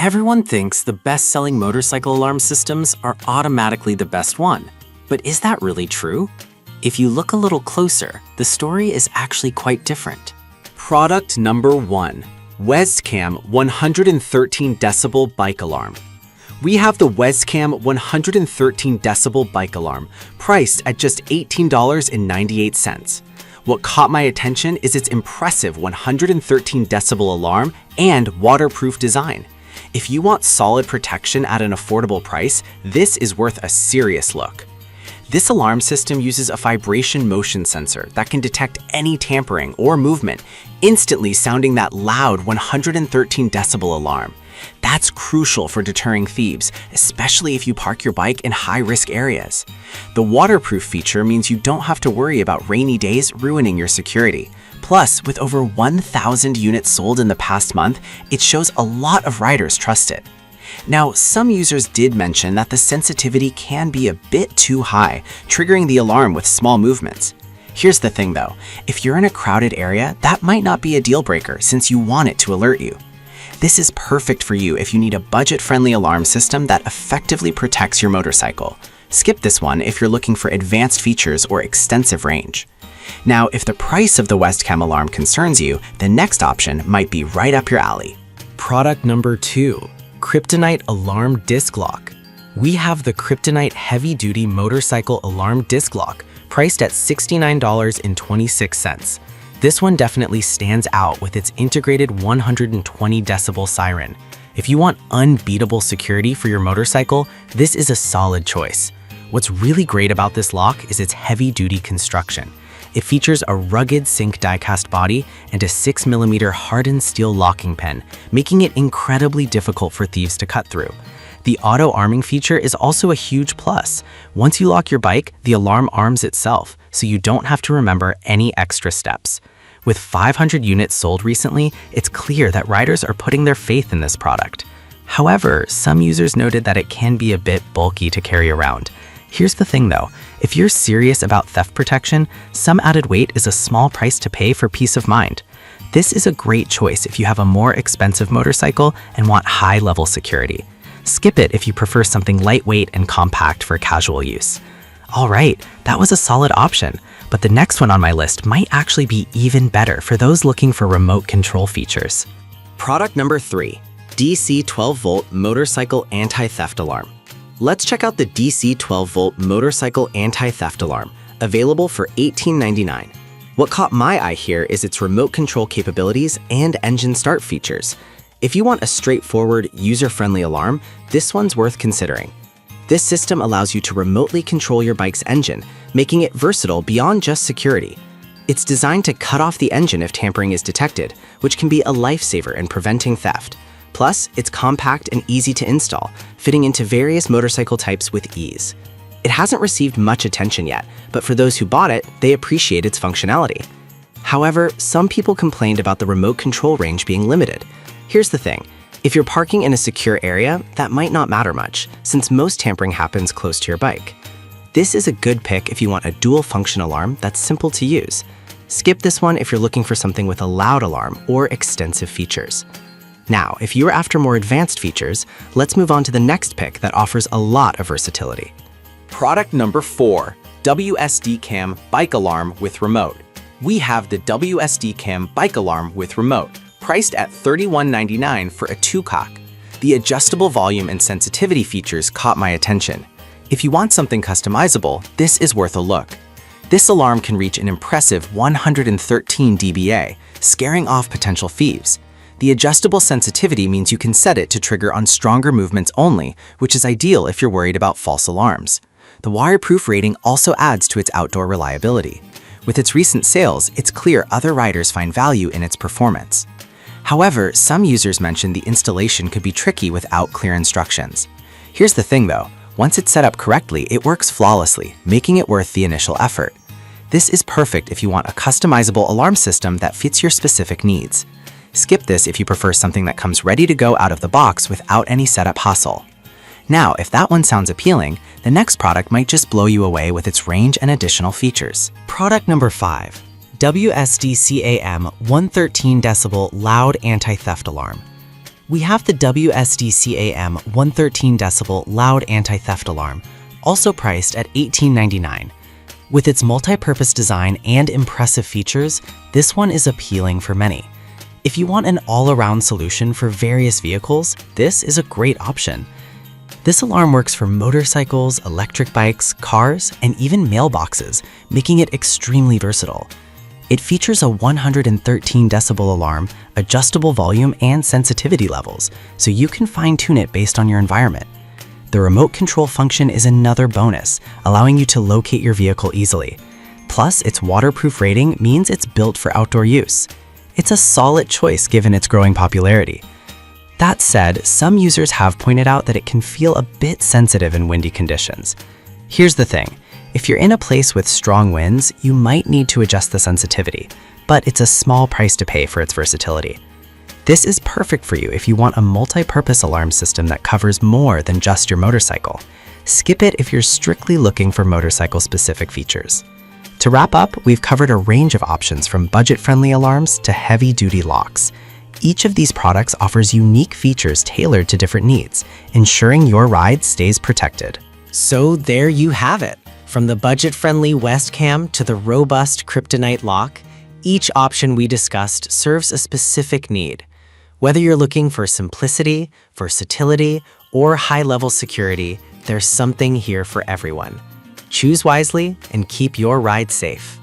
Everyone thinks the best-selling motorcycle alarm systems are automatically the best one. But is that really true? If you look a little closer, the story is actually quite different. Product number 1. Westcam 113 decibel bike alarm. We have the Westcam 113 decibel bike alarm, priced at just $18.98. What caught my attention is its impressive 113 decibel alarm and waterproof design. If you want solid protection at an affordable price, this is worth a serious look. This alarm system uses a vibration motion sensor that can detect any tampering or movement, instantly sounding that loud 113 decibel alarm. That's crucial for deterring thieves, especially if you park your bike in high-risk areas. The waterproof feature means you don't have to worry about rainy days ruining your security. Plus, with over 1,000 units sold in the past month, it shows a lot of riders trust it. Now, some users did mention that the sensitivity can be a bit too high, triggering the alarm with small movements. Here's the thing though, if you're in a crowded area, that might not be a deal breaker since you want it to alert you. This is perfect for you if you need a budget-friendly alarm system that effectively protects your motorcycle. Skip this one if you're looking for advanced features or extensive range. Now, if the price of the Westcam alarm concerns you, the next option might be right up your alley. Product number 2. Kryptonite Alarm Disc Lock. We have the Kryptonite Heavy-Duty Motorcycle Alarm Disc Lock, priced at $69.26. This one definitely stands out with its integrated 120 decibel siren. If you want unbeatable security for your motorcycle, this is a solid choice. What's really great about this lock is its heavy-duty construction. It features a rugged zinc die-cast body and a 6mm hardened steel locking pin, making it incredibly difficult for thieves to cut through. The auto-arming feature is also a huge plus. Once you lock your bike, the alarm arms itself, so you don't have to remember any extra steps. With 500 units sold recently, it's clear that riders are putting their faith in this product. However, some users noted that it can be a bit bulky to carry around. Here's the thing though, if you're serious about theft protection, some added weight is a small price to pay for peace of mind. This is a great choice if you have a more expensive motorcycle and want high-level security. Skip it if you prefer something lightweight and compact for casual use. Alright, that was a solid option, but the next one on my list might actually be even better for those looking for remote control features. Product number 3. DC 12-volt Motorcycle Anti-Theft Alarm. Let's check out the DC 12-volt Motorcycle Anti-Theft Alarm, available for $18.99. What caught my eye here is its remote control capabilities and engine start features. If you want a straightforward, user-friendly alarm, this one's worth considering. This system allows you to remotely control your bike's engine, making it versatile beyond just security. It's designed to cut off the engine if tampering is detected, which can be a lifesaver in preventing theft. Plus, it's compact and easy to install, fitting into various motorcycle types with ease. It hasn't received much attention yet, but for those who bought it, they appreciate its functionality. However, some people complained about the remote control range being limited. Here's the thing, if you're parking in a secure area, that might not matter much, since most tampering happens close to your bike. This is a good pick if you want a dual-function alarm that's simple to use. Skip this one if you're looking for something with a loud alarm or extensive features. Now, if you're after more advanced features, let's move on to the next pick that offers a lot of versatility. Product number 4. WSD Cam Bike Alarm with Remote. We have the WSD Cam Bike Alarm with Remote, priced at $31.99 for a 2-cock. The adjustable volume and sensitivity features caught my attention. If you want something customizable, this is worth a look. This alarm can reach an impressive 113 dBA, scaring off potential thieves. The adjustable sensitivity means you can set it to trigger on stronger movements only, which is ideal if you're worried about false alarms. The waterproof rating also adds to its outdoor reliability. With its recent sales, it's clear other riders find value in its performance. However, some users mentioned the installation could be tricky without clear instructions. Here's the thing though, once it's set up correctly, it works flawlessly, making it worth the initial effort. This is perfect if you want a customizable alarm system that fits your specific needs. Skip this if you prefer something that comes ready to go out of the box without any setup hassle. Now, if that one sounds appealing, the next product might just blow you away with its range and additional features. Product number 5. WSD-CAM 113 decibel loud anti-theft alarm. We have the WSD-CAM 113 decibel loud anti-theft alarm, also priced at $18.99. With its multi-purpose design and impressive features, this one is appealing for many. If you want an all-around solution for various vehicles, this is a great option. This alarm works for motorcycles, electric bikes, cars, and even mailboxes, making it extremely versatile. It features a 113 decibel alarm, adjustable volume, and sensitivity levels, so you can fine-tune it based on your environment. The remote control function is another bonus, allowing you to locate your vehicle easily. Plus, its waterproof rating means it's built for outdoor use. It's a solid choice given its growing popularity. That said, some users have pointed out that it can feel a bit sensitive in windy conditions. Here's the thing. If you're in a place with strong winds, you might need to adjust the sensitivity, but it's a small price to pay for its versatility. This is perfect for you if you want a multi-purpose alarm system that covers more than just your motorcycle. Skip it if you're strictly looking for motorcycle-specific features. To wrap up, we've covered a range of options from budget-friendly alarms to heavy-duty locks. Each of these products offers unique features tailored to different needs, ensuring your ride stays protected. So there you have it. From the budget-friendly Westcam to the robust Kryptonite lock, each option we discussed serves a specific need. Whether you're looking for simplicity, versatility, or high-level security, there's something here for everyone. Choose wisely and keep your ride safe.